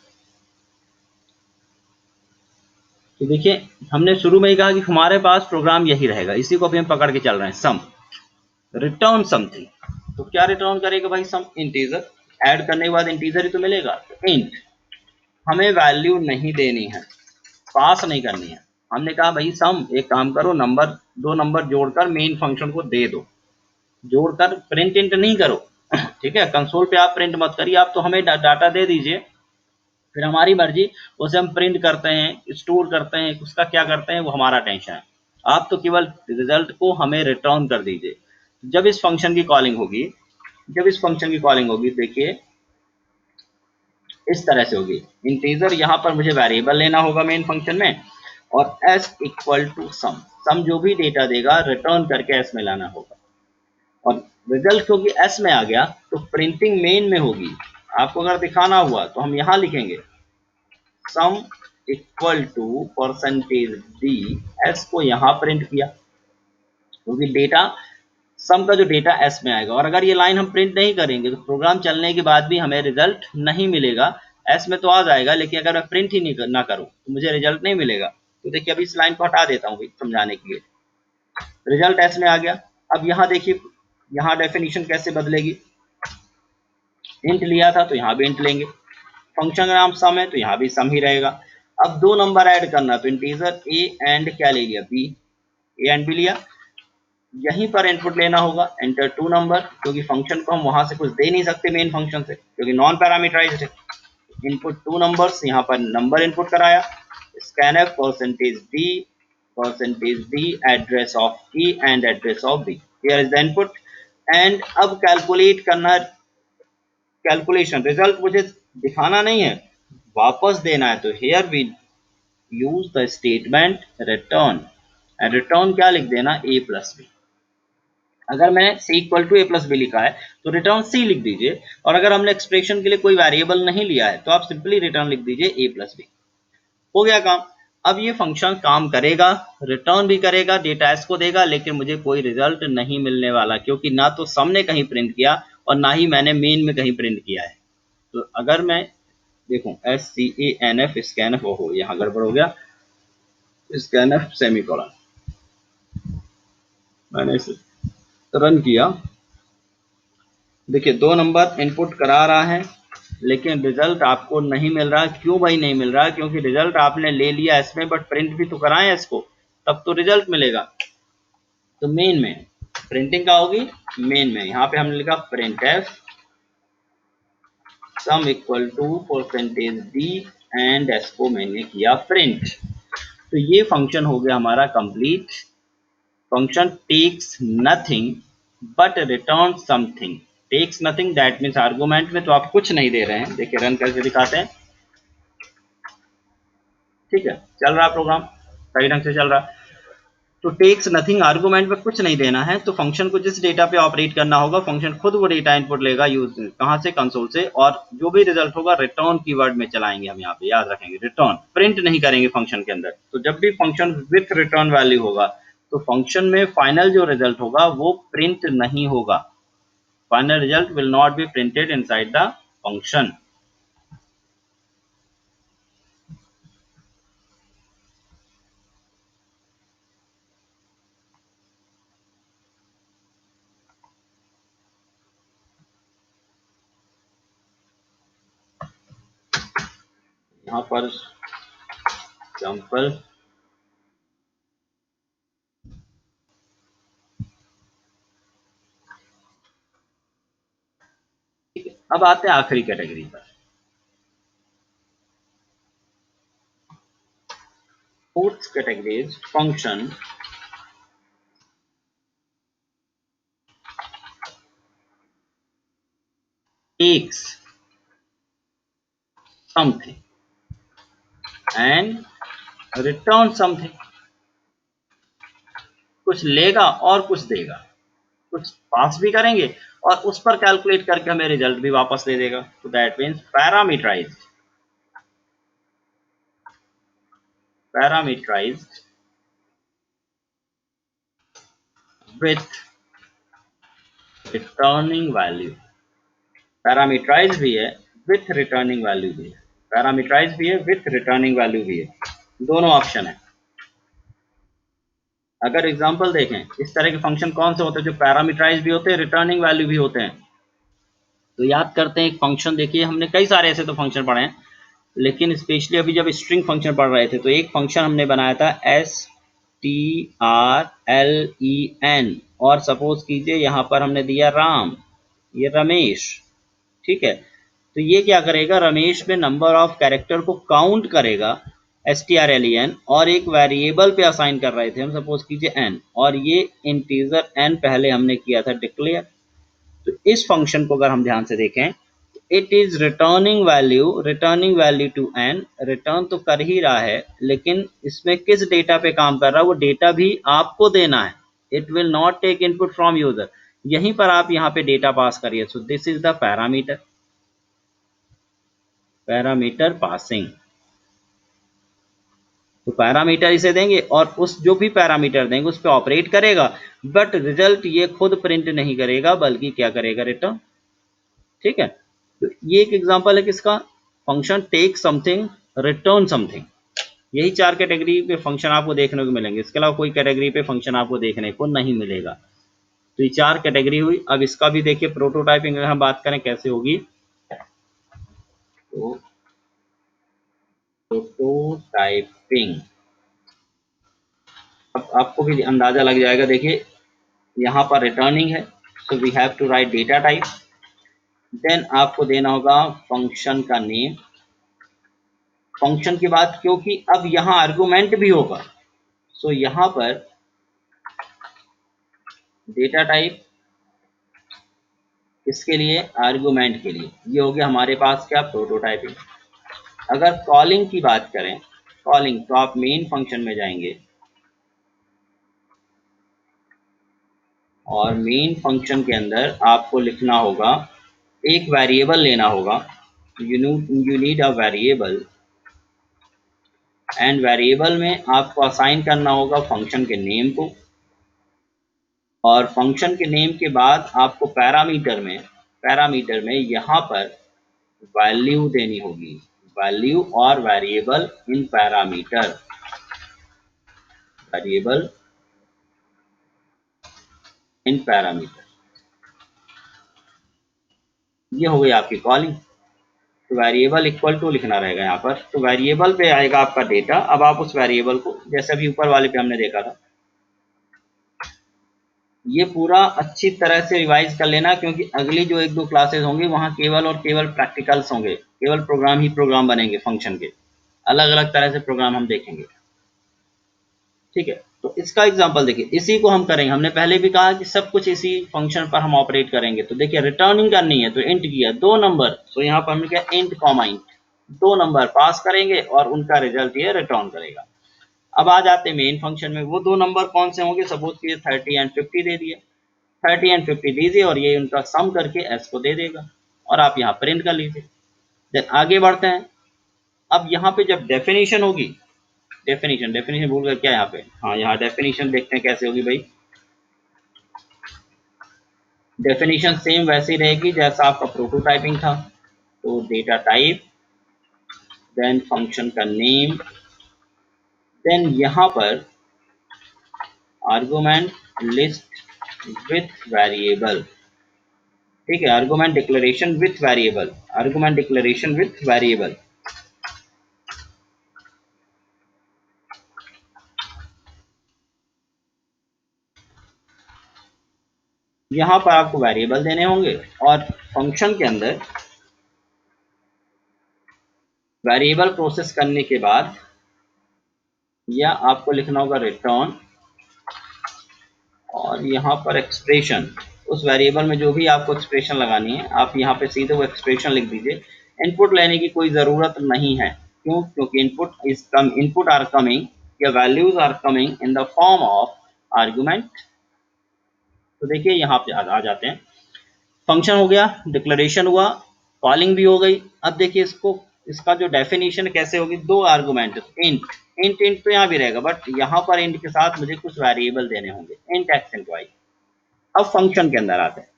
तो देखिए, हमने शुरू में ही कहा कि हमारे पास प्रोग्राम यही रहेगा, इसी को अभी हम पकड़ के चल रहे हैं। सम, रिटर्न समथिंग, तो क्या रिटर्न करेगा भाई, सम इंटीजर। ऐड करने के बाद इंटीजर ही तो मिलेगा, तो इंट। हमें वैल्यू नहीं देनी है, पास नहीं करनी है। हमने कहा भाई सम, एक काम करो, नंबर, दो नंबर जोड़कर मेन फंक्शन को दे दो, जोड़कर प्रिंट इंट नहीं करो। ठीक है, कंसोल पे आप प्रिंट मत करिए, आप तो हमें डाटा दे दीजिए, फिर हमारी मर्जी, उसे हम प्रिंट करते हैं, स्टोर करते हैं, उसका क्या करते हैं वो हमारा टेंशन है। आप तो केवल रिजल्ट को हमें रिटर्न कर दीजिए। जब इस फंक्शन की कॉलिंग होगी, जब इस फंक्शन की कॉलिंग होगी, देखिए इस तरह से होगी। इंटीजर यहाँ पर मुझे वेरिएबल लेना होगा मेन फंक्शन में, और s इक्वल टू सम, सम जो भी डेटा देगा रिटर्न करके s में लाना होगा। और रिजल्ट क्योंकि s में आ गया तो प्रिंटिंग मेन में होगी। आपको अगर दिखाना हुआ तो हम यहाँ लिखेंगे sum equal to percentage D, S को यहाँ प्रिंट किया क्योंकि डेटा, सम का जो डेटा एस में आएगा। और अगर ये लाइन हम प्रिंट नहीं करेंगे तो प्रोग्राम चलने के बाद भी हमें रिजल्ट नहीं मिलेगा। एस में तो आ जाएगा, लेकिन अगर मैं प्रिंट ही नहीं ना करूँ तो मुझे रिजल्ट नहीं मिलेगा। तो देखिए, अभी इस लाइन को हटा देता हूँ समझाने के लिए। रिजल्ट एस में आ गया। अब यहाँ देखिए, यहाँ डेफिनेशन कैसे बदलेगी, इंट लिया था तो यहाँ भी इंट लेंगे, फंक्शन का नाम सम है तो यहाँ भी सम ही रहेगा। अब दो नंबर ऐड करना, तो इंटीजर ए एंड क्या ले लिया, बी, ए एंड बी लिया। यहीं पर इनपुट लेना होगा, एंटर टू नंबर, क्योंकि फंक्शन को हम वहां से कुछ दे नहीं सकते मेन फंक्शन से, क्योंकि नॉन पैरामीटराइज्ड है। इनपुट टू नंबर्स, यहाँ पर नंबर इनपुट कराया, scanf percentage D address of E and address of B, here is the input. And अब कैलकुलेट करना, कैलकुलेशन, रिजल्ट मुझे दिखाना नहीं है, वापस देना है। तो here we use the statement return, and return क्या लिख देना, ए प्लस बी। अगर मैंने c equal to A plus B लिखा है तो रिटर्न c लिख दीजिए, और अगर हमने एक्सप्रेशन के लिए कोई वेरिएबल नहीं लिया है तो आप सिंपली रिटर्न लिख दीजिए a प्लस बी। हो गया काम। अब ये फंक्शन काम करेगा, रिटर्न भी करेगा, डेटा s को देगा, लेकिन मुझे कोई रिजल्ट नहीं मिलने वाला, क्योंकि ना तो सम ने कहीं प्रिंट किया और ना ही मैंने मेन में कहीं प्रिंट किया है। तो अगर मैं देखूं SCANF स्कैनफ, ओहो यहाँ गड़बड़ हो गया, स्कैनफ सेमीकोलन, मैंने इसे रन किया। देखिए, दो नंबर इनपुट करा रहा है लेकिन रिजल्ट आपको नहीं मिल रहा। क्यों भाई नहीं मिल रहा, क्योंकि रिजल्ट आपने ले लिया इसमें, बट प्रिंट भी तो कराएं इसको, तब तो रिजल्ट मिलेगा। तो मेन में प्रिंटिंग का होगी, मेन में यहाँ पे हमने लिखा print F sum equal to percentage D and S को मैंने किया प्रिंट। तो ये फंक्शन हो गया हमारा complete. Function takes nothing but return something. Takes nothing that means argument में तो आप कुछ नहीं दे रहे हैं। देखिए, रन करके दिखाते हैं। ठीक है, चल रहा प्रोग्राम, सही ढंग से चल रहा। तो टेक्स नथिंग, आर्गुमेंट में कुछ नहीं देना है, तो फंक्शन को जिस डेटा पे ऑपरेट करना होगा फंक्शन खुद वो डेटा इनपुट लेगा, यूज कहाँ से, कंसोल से, और जो भी रिजल्ट होगा रिटर्न कीवर्ड में चलाएंगे हम। यहाँ पे याद रखेंगे, रिटर्न, प्रिंट नहीं करेंगे फंक्शन के अंदर। तो जब भी फंक्शन विथ रिटर्न वैल्यू होगा तो फंक्शन में फाइनल जो रिजल्ट होगा वो प्रिंट नहीं होगा। Final result will not be printed inside the function. यहाँ पर एग्जाम्पल ठीक है। अब आते हैं आखिरी कैटेगरी पर। Fourth category is function takes something and return something। कुछ लेगा और कुछ देगा, कुछ पास भी करेंगे और उस पर कैलकुलेट करके हमें रिजल्ट भी वापस दे देगा। तो that means parameterized with returning value. Parameterize भी है विथ रिटर्निंग वैल्यू भी है, पैरामीटराइज भी है विथ रिटर्निंग वैल्यू भी है, दोनों ऑप्शन है। अगर एग्जांपल देखें, इस तरह के फंक्शन कौन से होते हैं जो पैरामीटराइज भी होते हैं, रिटर्निंग वैल्यू भी होते हैं। तो याद करते हैं एक फंक्शन, देखिए हमने कई सारे ऐसे तो फंक्शन पढ़े हैं, लेकिन स्पेशली अभी जब स्ट्रिंग फंक्शन पढ़ रहे थे तो एक फंक्शन हमने बनाया था strlen, और सपोज कीजिए यहाँ पर हमने दिया राम, ये रमेश, ठीक है। तो ये क्या करेगा, रमेश में नंबर ऑफ कैरेक्टर को काउंट करेगा strlen, और एक वेरिएबल पे असाइन कर रहे थे हम, सपोज कीजिए n, और ये इंटीजर n पहले हमने किया था डिक्लेयर। तो इस फंक्शन को अगर हम ध्यान से देखें, it is returning value to n, return तो कर ही रहा है, लेकिन इसमें किस डेटा पे काम कर रहा है, वो डेटा भी आपको देना है। It will not take input from user, यहीं पर आप यहाँ पे डेटा पास करिए। So this is the parameter passing. तो पैरामीटर इसे देंगे और उस जो भी पैरामीटर देंगे उस पर ऑपरेट करेगा, बट रिजल्ट ये खुद प्रिंट नहीं करेगा, बल्कि क्या करेगा, रिटर्न। ठीक है, तो ये एक एग्जांपल है किसका, function take something return something. यही चार कैटेगरी पे फंक्शन आपको देखने को मिलेंगे, इसके अलावा कोई कैटेगरी पे फंक्शन आपको देखने को नहीं मिलेगा। तो ये चार कैटेगरी हुई। अब इसका भी देखिए प्रोटोटाइपिंग अगर हम बात करें कैसे होगी, तो प्रोटोटाइपिंग अब आपको भी अंदाजा लग जाएगा। देखिए यहाँ पर रिटर्निंग है, so we have to write data type, then आपको देना होगा फंक्शन का नेम। फंक्शन के बाद क्योंकि अब यहाँ आर्गुमेंट भी होगा, सो यहाँ पर डेटा टाइप इसके लिए, आर्गुमेंट के लिए, ये हो गया हमारे पास क्या, प्रोटोटाइपिंग। अगर कॉलिंग की बात करें, कॉलिंग, तो आप मेन फंक्शन में जाएंगे और मेन फंक्शन के अंदर आपको लिखना होगा, एक वेरिएबल लेना होगा, you need a variable, and variable में आपको असाइन करना होगा फंक्शन के नेम को, और फंक्शन के नेम के बाद आपको पैरामीटर में यहाँ पर वैल्यू देनी होगी, वैल्यू और variable in parameter, variable in parameter, ये हो गई आपकी कॉलिंग। तो वेरिएबल इक्वल टू लिखना रहेगा यहाँ पर, तो वेरिएबल पे आएगा आपका डेटा। अब आप उस वेरिएबल को, जैसे अभी ऊपर वाले पे हमने देखा था, ये पूरा अच्छी तरह से रिवाइज कर लेना, क्योंकि अगली जो एक दो क्लासेस होंगी वहाँ केवल और केवल प्रैक्टिकल्स होंगे, केवल प्रोग्राम ही प्रोग्राम बनेंगे फंक्शन के, अलग अलग तरह से प्रोग्राम हम देखेंगे। ठीक है, तो इसका एग्जांपल देखिए, इसी को हम करेंगे। हमने पहले भी कहा कि सब कुछ इसी फंक्शन पर हम ऑपरेट करेंगे। तो देखिए रिटर्निंग करनी है तो इंट किया, दो नंबर, तो यहाँ पर हमने क्या, इंट कॉमा इंट, दो नंबर पास करेंगे और उनका रिजल्ट ये रिटर्न करेगा। अब आ जाते हैं मेन फंक्शन में, वो दो नंबर कौन से होंगे, सपोज कीजिए 30 एंड 50 दे दिए, 30 एंड 50 दीजिए और ये उनका सम करके एस को दे देगा, और आप यहाँ प्रिंट कर लीजिए। देन आगे बढ़ते हैं। अब यहाँ पे जब डेफिनेशन होगी, डेफिनेशन भूल गए क्या यहाँ पे, हाँ यहाँ डेफिनेशन देखते हैं कैसे होगी भाई। डेफिनेशन सेम वैसी रहेगी जैसा आपका प्रोटोटाइपिंग था। तो डेटा टाइप, देन फंक्शन का नेम, देन यहाँ पर आर्गुमेंट लिस्ट विथ वेरिएबल। ठीक है, argument declaration with variable, argument declaration with variable. यहाँ पर आपको वेरिएबल देने होंगे और फंक्शन के अंदर वेरिएबल प्रोसेस करने के बाद या आपको लिखना होगा रिटर्न और यहाँ पर एक्सप्रेशन। उस वेरिएबल में जो भी आपको एक्सप्रेशन लगानी है आप यहाँ पे सीधे वो एक्सप्रेशन लिख दीजिए। इनपुट लेने की कोई ज़रूरत नहीं है, क्यों? क्योंकि इनपुट आर कमिंग या values are coming in the form of argument. तो देखिए यहाँ पे आ जाते हैं। फंक्शन हो गया, डिक्लेरेशन हुआ, कॉलिंग भी हो गई। अब देखिए इसका जो डेफिनेशन कैसे होगी, दो आर्गुमेंट इंट इंट इंट तो यहाँ भी रहेगा, बट यहाँ पर इंट के साथ मुझे कुछ वेरिएबल देने होंगे, इंट एक्स इंट वाई। अब फंक्शन के अंदर आते हैं।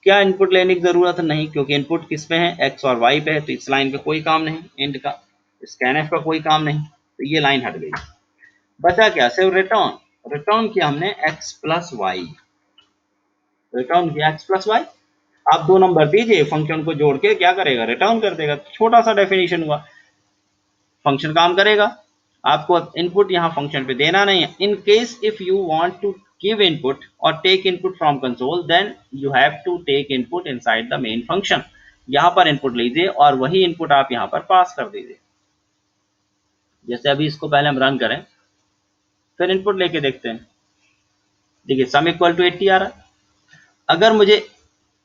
क्या इनपुट लेने की जरूरत नहीं, क्योंकि इनपुट किस पे है, एक्स और वाई पे है, तो इस लाइन का कोई काम नहीं, इंट का स्कैनफ का कोई काम नहीं, तो ये लाइन हट गई। बचा क्या, सिर्फ रिटर्न। रिटर्न किया हमने एक्स प्लस वाई, रिटर्न किया एक्स प्लस वाई। आप दो नंबर दीजिए, फंक्शन को जोड़ के क्या करेगा, रिटर्न कर देगा। छोटा सा डेफिनेशन हुआ, फंक्शन काम करेगा। आपको इनपुट यहाँ फंक्शन पे देना नहीं है। In case if you want to give input or take input from console, then you have to take input inside the main function। यहाँ पर इनपुट लीजिए और वही इनपुट आप यहाँ पर पास कर दीजिए। जैसे अभी इसको पहले हम रन करें, फिर इनपुट लेके देखते हैं। देखिए सम इक्वल टू 80 आ रहा है। अगर मुझे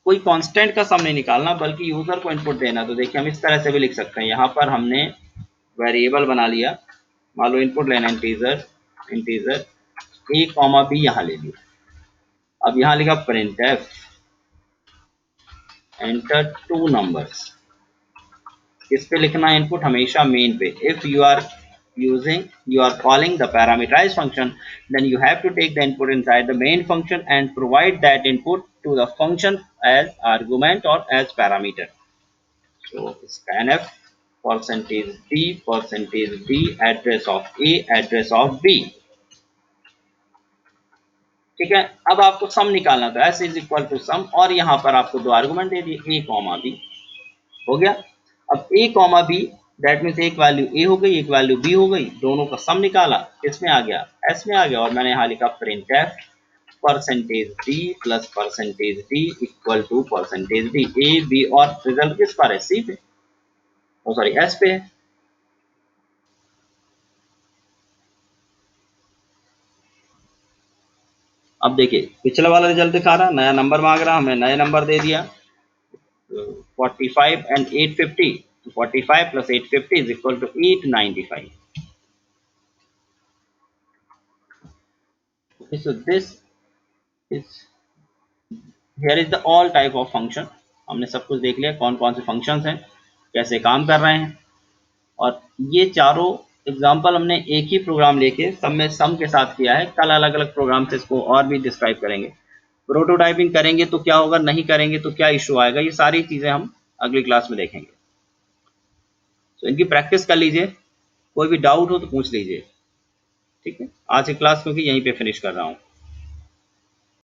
कोई कांस्टेंट का सम नहीं निकालना बल्कि यूजर को इनपुट देना, तो देखिए हम इस तरह से भी लिख सकते हैं। यहाँ पर हमने वेरिएबल बना लिया, मान लो इनपुट लेना integer, integer a comma b यहाँ ले लिया। अब यहाँ लिखा printf एंटर टू नंबर्स। किस पे लिखना है इनपुट, हमेशा मेन पे। If you are calling the parameterized function, then you have to take the input inside the main function and provide that input to the function as argument or as parameter। So scanf %d address of a address of b। ठीक है। अब आपको सम निकालना, तो s is equal to some, और यहाँ पर आपको दो आर्गुमेंट दे दिए a कॉमा b। हो गया। अब a comma B, that means एक वैल्यू a हो गई, एक वैल्यू b हो गई, दोनों का सम निकाला, किसमें आ गया, s में आ गया। और मैंने यहाँ लिखा printf %d plus %d equal to %d। a b और रिजल्ट किस पर है, c पे, ओ सॉरी s पे है। अब देखिए पिछला वाला रिजल्ट दिखा रहा, नया नंबर मांग रहा, हमें नया नंबर दे दिया 45 and 850। 45 plus 850 is equal to 895। Okay, so this is here is the all type of function। हमने सब कुछ देख लिया, कौन कौन से फंक्शंस हैं, कैसे काम कर रहे हैं। और ये चारों एग्जांपल हमने एक ही प्रोग्राम लेके सब में सम के साथ किया है। कल अलग अलग प्रोग्राम से इसको और भी डिस्क्राइब करेंगे। प्रोटोटाइपिंग करेंगे तो क्या होगा, नहीं करेंगे तो क्या इशू आएगा, ये सारी चीज़ें हम अगली क्लास में देखेंगे। तो इनकी प्रैक्टिस कर लीजिए, कोई भी डाउट हो तो पूछ लीजिए। ठीक है, आज की क्लास क्योंकि यहीं पे फिनिश कर रहा हूँ।